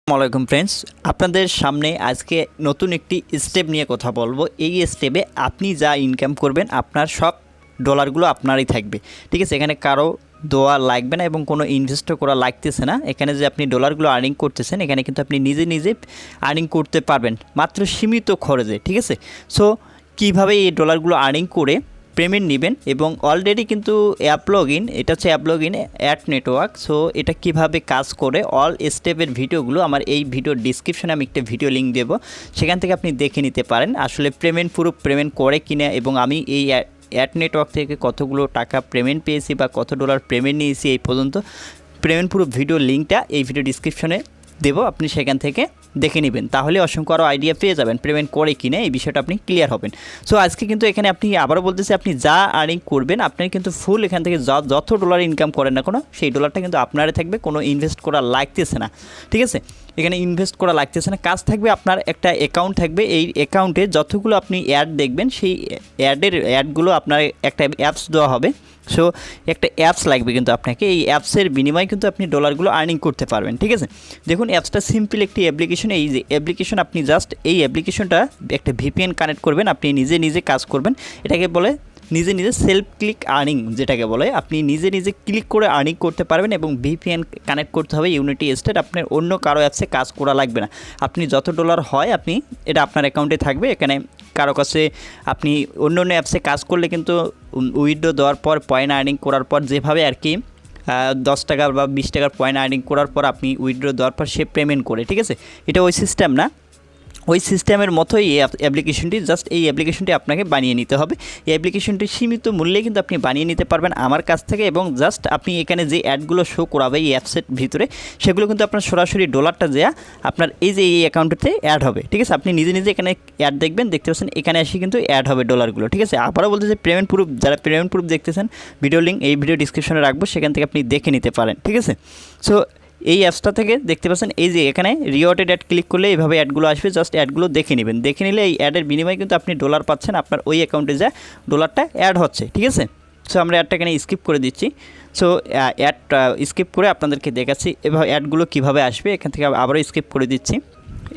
আসসালামাইকুম ফ্রেন্ডস, আপনাদের সামনে আজকে নতুন একটি স্টেপ নিয়ে কথা বলবো। এই স্টেপে আপনি যা ইনকাম করবেন আপনার সব ডলারগুলো আপনারই থাকবে। ঠিক আছে, এখানে কারো দোয়া লাগবে না এবং কোনো ইনভেস্টও করা লাগতেছে না। এখানে যে আপনি ডলারগুলো আর্নিং করতেছেন এখানে কিন্তু আপনি নিজে নিজে আর্নিং করতে পারবেন মাত্র সীমিত খরচে। ঠিক আছে, সো কীভাবে এই ডলারগুলো আর্নিং করে পেমেন্ট নেবেন এবং অলরেডি কিন্তু অ্যাপ লগ ইন, এটা হচ্ছে app log in add network. So এটা কিভাবে কাজ করে অল স্টেপের ভিডিওগুলো আমার এই ভিডিওর ডিসক্রিপশনে আমি একটা ভিডিও লিঙ্ক দেবো, সেখান থেকে আপনি দেখে নিতে পারেন আসলে পেমেন্ট প্রুফ পেমেন্ট করে কিনা এবং আমি এই অ্যাড নেটওয়ার্ক থেকে কতগুলো টাকা পেমেন্ট পেয়েছি বা কত ডলার পেমেন্ট নিয়েছি এই পর্যন্ত। পেমেন্ট প্রুফ ভিডিও লিঙ্কটা এই ভিডিও ডিসক্রিপশনে দেবো, আপনি সেখান থেকে দেখে নেবেন, তাহলে অসংখ্য আরও আইডিয়া পেয়ে যাবেন পেমেন্ট করে কিনে এই বিষয়টা আপনি ক্লিয়ার হবেন। সো আজকে কিন্তু এখানে আপনি আবারও বলতেছি, আপনি যা আর্নিং করবেন আপনার কিন্তু ফুল এখান থেকে যত ডলার ইনকাম করেন না কোনো, সেই ডলারটা কিন্তু আপনারই থাকবে, কোনো ইনভেস্ট করা লাগতেছে না। ঠিক আছে, এখানে ইনভেস্ট করা লাগতেছে না, কাজ থাকবে আপনার একটা অ্যাকাউন্ট থাকবে, এই অ্যাকাউন্টে যতগুলো আপনি অ্যাড দেখবেন সেই অ্যাডগুলো আপনার একটা অ্যাপস দেওয়া হবে। সো একটা অ্যাপস লাগবে কিন্তু আপনাকে, এই অ্যাপসের বিনিময়ে কিন্তু আপনি ডলারগুলো আর্নিং করতে পারবেন। ঠিক আছে, দেখুন অ্যাপসটা সিম্পল একটি অ্যাপ্লিকেশন। এই যে অ্যাপ্লিকেশন, আপনি জাস্ট এই অ্যাপ্লিকেশনটা একটা ভিপিএন কানেক্ট করবেন, আপনি নিজে নিজে কাজ করবেন। এটাকে বলে নিজে নিজে সেলফ ক্লিক আর্নিং, যেটাকে বলে আপনি নিজে নিজে ক্লিক করে আর্নিং করতে পারবেন এবং ভিপিএন কানেক্ট করতে হবে ইউনাইটেড স্টেট, আপনার অন্য কারো অ্যাপসে কাজ করা লাগবে না। আপনি যত ডলার হয় আপনি এটা আপনার অ্যাকাউন্টে থাকবে, এখানে কারো কাছে আপনি অন্য অন্য অ্যাপসে কাজ করলে কিন্তু উইথড্র দেওয়ার পর পয়েন্ট আর্নিং করার পর যেভাবে আর কি 10 টাকা বা 20 টাকার পয়েন্ট আর্নিং করার পর আপনি উইথড্র দেওয়ার পর সে পেমেন্ট করে। ঠিক আছে, এটা ওই সিস্টেম না, ওই সিস্টেমের মতোই এই অ্যাপ্লিকেশনটি, জাস্ট এই অ্যাপ্লিকেশনটি আপনাকে বানিয়ে নিতে হবে। এই অ্যাপ্লিকেশনটি সীমিত মূল্যে কিন্তু আপনি বানিয়ে নিতে পারবেন আমার কাছ থেকে, এবং জাস্ট আপনি এখানে যে অ্যাডগুলো শো করাবে এই অ্যাপসের ভিতরে সেগুলো কিন্তু আপনার সরাসরি ডলারটা দেয়া আপনার এই যে এই অ্যাকাউন্টেতে অ্যাড হবে। ঠিক আছে, আপনি নিজে নিজে এখানে অ্যাড দেখবেন, দেখতে পাচ্ছেন এখানে এসে কিন্তু অ্যাড হবে ডলারগুলো। ঠিক আছে, আবারও বলতে যে পেমেন্ট প্রুফ, যারা পেমেন্ট প্রুফ দেখতেছেন ভিডিও লিঙ্ক এই ভিডিও ডিসক্রিপশনে রাখবো, সেখান থেকে আপনি দেখে নিতে পারেন। ঠিক আছে, সো এই অ্যাপসটা থেকে দেখতে পাচ্ছেন এই যে এখানে রিওয়ার্ডেড অ্যাড ক্লিক করলে এইভাবে অ্যাডগুলো আসবে, জাস্ট অ্যাডগুলো দেখে নেবেন, দেখে নিলে এই অ্যাডের বিনিময়ে কিন্তু আপনি ডলার পাচ্ছেন, আপনার ওই অ্যাকাউন্টে যা ডলারটা অ্যাড হচ্ছে। ঠিক আছে, সো আমরা অ্যাডটা এখানে স্কিপ করে দিচ্ছি। সো অ্যাড স্কিপ করে আপনাদেরকে দেখাচ্ছি এভাবে অ্যাডগুলো কীভাবে আসবে। এখান থেকে আবারও স্কিপ করে দিচ্ছি,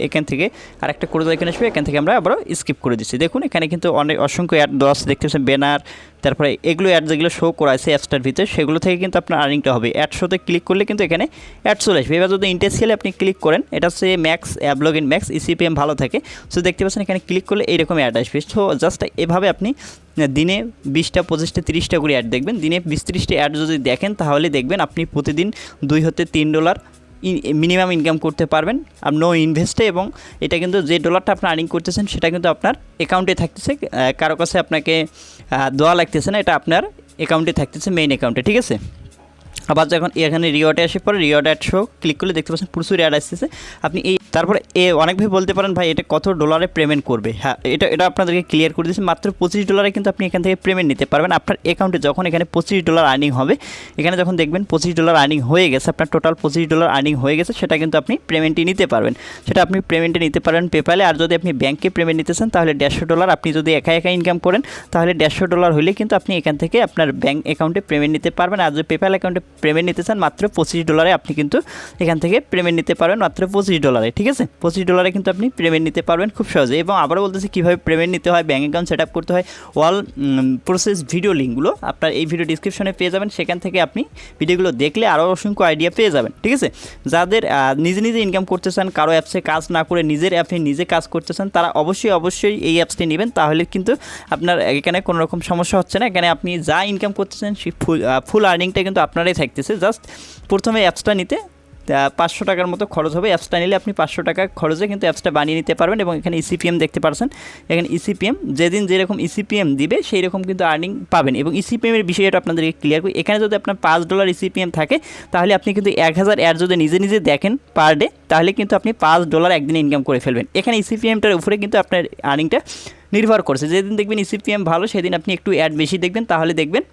এখান থেকে আরেকটা করে এখানে আসবে, এখান থেকে আমরা আবারও স্কিপ করে দিচ্ছি। দেখুন এখানে কিন্তু অসংখ্য অ্যাড দেওয়া আছে, দেখতে পাচ্ছেন ব্যানার, তারপরে এগুলো অ্যাড যেগুলো শো করা আছে অ্যাপসটার ভিতরে সেগুলো থেকে কিন্তু আপনার আর্নিংটা হবে। অ্যাড শোতে ক্লিক করলে কিন্তু এখানে অ্যাড চলে আসবে। এবার যদি ইন্টেন্সিয়ালি আপনি ক্লিক করেন, এটা হচ্ছে max app log in max ইসিপিএম ভালো থাকে। সো দেখতে পাচ্ছেন এখানে ক্লিক করলে এইরকম অ্যাড আসবে। সো জাস্ট এভাবে আপনি দিনে 20টা 25টা 30টা করে অ্যাড দেখবেন, দিনে 20-30টা অ্যাড যদি দেখেন তাহলে দেখবেন আপনি প্রতিদিন $2 থেকে $3 মিনিমাম ইনকাম করতে পারবেন আর নো ইনভেস্টে, এবং এটা কিন্তু যে ডলারটা আপনি আর্নিং করতেছেন সেটা কিন্তু আপনার অ্যাকাউন্টে থাকতেছে, কারো কাছে আপনাকে দেওয়া লাগতেছে না, এটা আপনার অ্যাকাউন্টে থাকতেছে, মেইন অ্যাকাউন্টে। ঠিক আছে, আবার যখন এখানে রিওয়ার্ডে আসে পরে রিওয়ার্ড অ্যাড শো ক্লিক করলে দেখতে পাচ্ছেন প্রচুর অ্যাড আসতেছে। আপনি এই তারপরে অনেক ভাই বলতে পারেন ভাই এটা কত ডলারে পেমেন্ট করবে। হ্যাঁ, এটা আপনাদেরকে ক্লিয়ার করে দিচ্ছি, মাত্র $25 কিন্তু আপনি এখান থেকে পেমেন্ট নিতে পারবেন আপনার অ্যাকাউন্টে। যখন এখানে $25 আর্নিং হবে, এখানে যখন দেখবেন $25 আর্নিং হয়ে গেছে, আপনার টোটাল $25 আর্নিং হয়ে গেছে, সেটা কিন্তু আপনি পেমেন্টই নিতে পারবেন। সেটা আপনি পেমেন্টে নিতে পারবেন পেপ্যালে, আর যদি আপনি ব্যাংকে পেমেন্ট নিতে চান তাহলে $150। আপনি যদি একা একা ইনকাম করেন তাহলে $150 হলে কিন্তু আপনি এখান থেকে আপনার ব্যাংক অ্যাকাউন্টে পেমেন্ট নিতে পারবেন। আর যদি পেপ্যাল অ্যাকাউন্টে পেমেন্ট নিতে চান মাত্র $25 আপনি কিন্তু এখান থেকে পেমেন্ট নিতে পারবেন, মাত্র $25। ঠিক আছে, $25 কিন্তু আপনি পেমেন্ট নিতে পারবেন খুব সহজে। এবং আবারও বলতেছি কীভাবে পেমেন্ট নিতে হয়, ব্যাঙ্ক অ্যাকাউন্ট সেট আপ করতে হয়, অল প্রসেস ভিডিও লিঙ্কগুলো আপনার এই ভিডিও ডিসক্রিপশনে পেয়ে যাবেন, সেখান থেকে আপনি ভিডিওগুলো দেখলে আরও অসংখ্য আইডিয়া পেয়ে যাবেন। ঠিক আছে, যাদের নিজে নিজে ইনকাম করতে চান, কারো অ্যাপসে কাজ না করে নিজের অ্যাপে নিজে কাজ করতে চান, তারা অবশ্যই এই অ্যাপসটি নেবেন, তাহলে কিন্তু আপনার এখানে কোনো রকম সমস্যা হচ্ছে না। এখানে আপনি যা ইনকাম করতেছেন সেই ফুল আর্নিংটা কিন্তু আপনারাই থাকতেছে। জাস্ট প্রথমে অ্যাপসটা নিতে 500 টাকার মতো খরচ হবে, অ্যাপসটা নিলে আপনি 500 টাকা খরচে কিন্তু অ্যাপসটা বানিয়ে নিতে পারবেন। এবং এখানে ইসিপিএম দেখতে পাচ্ছেন, এখানে ইসিপিএম যেদিন যেরকম ইসিপিএম দিবে সেই রকম কিন্তু আর্নিং পাবেন। এবং ইসিপিএমের বিষয়টা আপনাদেরকে ক্লিয়ার করি, এখানে যদি আপনার $5 ইসিপিএম থাকে তাহলে আপনি কিন্তু 1000 অ্যাড যদি নিজে নিজে দেখেন পার ডে, তাহলে কিন্তু আপনি $5 একদিনে ইনকাম করে ফেলবেন। এখানে ইসিপিএমটার উপরে কিন্তু আপনার আর্নিংটা নির্ভর করছে। যেদিন দেখবেন ইসিপিএম ভালো সেদিন আপনি একটু অ্যাড বেশি দেখবেন, তাহলে দেখবেন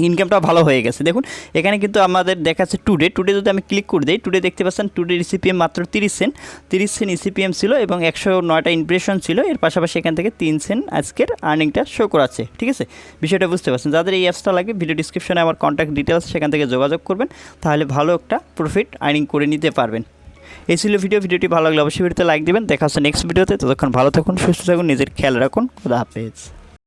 ইনকামটা ভালো হয়ে গেছে। দেখুন এখানে কিন্তু আমাদের দেখাচ্ছে টুডে যদি আমি ক্লিক করে দিই, টুডে দেখতে পাচ্ছেন টুডে ইসিপিএম মাত্র 30 সেন্ট ইসিপিএম ছিল এবং 109টা ইমপ্রেশন ছিল। এর পাশাপাশি এখান থেকে 3 সেন্ট আজকের আর্নিংটা শো করাচ্ছে। ঠিক আছে, বিষয়টা বুঝতে পারছেন। যাদের এই অ্যাপসটা লাগে ভিডিও ডিসক্রিপশনে আমার কন্ট্যাক্ট ডিটেলস, সেখান থেকে যোগাযোগ করবেন, তাহলে ভালো একটা প্রফিট আর্নিং করে নিতে পারবেন। এই ছিল ভিডিওটি ভালো লাগলে অবশ্যই ভিডিওতে লাইক দিবেন। দেখা হচ্ছে নেক্সট ভিডিওতে। ততক্ষণ ভালো থাকুন, সুস্থ থাকুন, নিজের খেয়াল রাখুন। খোদা হাফেজ।